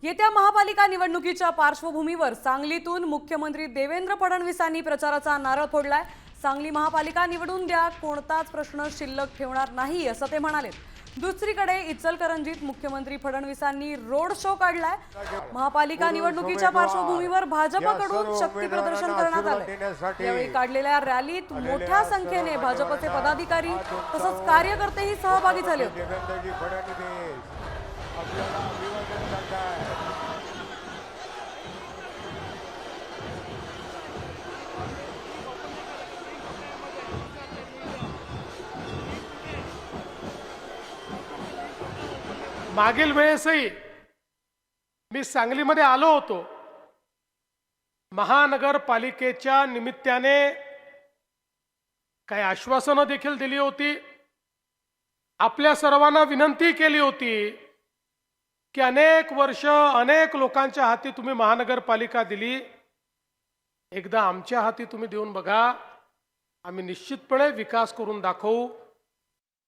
येत्या महापालिका निवडणुकीच्या पार्श्वभूमीवर सांगलीतून मुख्यमंत्री देवेंद्र फडणवीसांनी प्रचाराचा नारळ फोडलाय। सांगली महापालिका निवडून द्या, कोणताच प्रश्न शिल्लक ठेवणार नाही असं ते म्हणाले। दुसरीकडे इचलकरंजीत मुख्यमंत्री फडणवीसांनी रोड शो काढलाय। महापालिका निवडणुकीच्या पार्श्वभूमीवर भाजपकडून शक्ती प्रदर्शन करण्यात आले। यावेळी काढलेल्या रॅलीत मोठ्या संख्येने भाजपचे पदाधिकारी तसंच कार्यकर्तेही सहभागी झाले होते। मागील वेळेसही मी सांगलीमध्ये आलो होतो। महानगरपालिकेच्या निमित्ताने काही आश्वासनं देखील दिली होती। आपल्या सर्वांना विनंती केली होती की अनेक वर्ष अनेक लोकांच्या हाती तुम्ही महानगरपालिका दिली, एकदा आमच्या हाती तुम्ही देऊन बघा, आम्ही निश्चितपणे विकास करून दाखवू।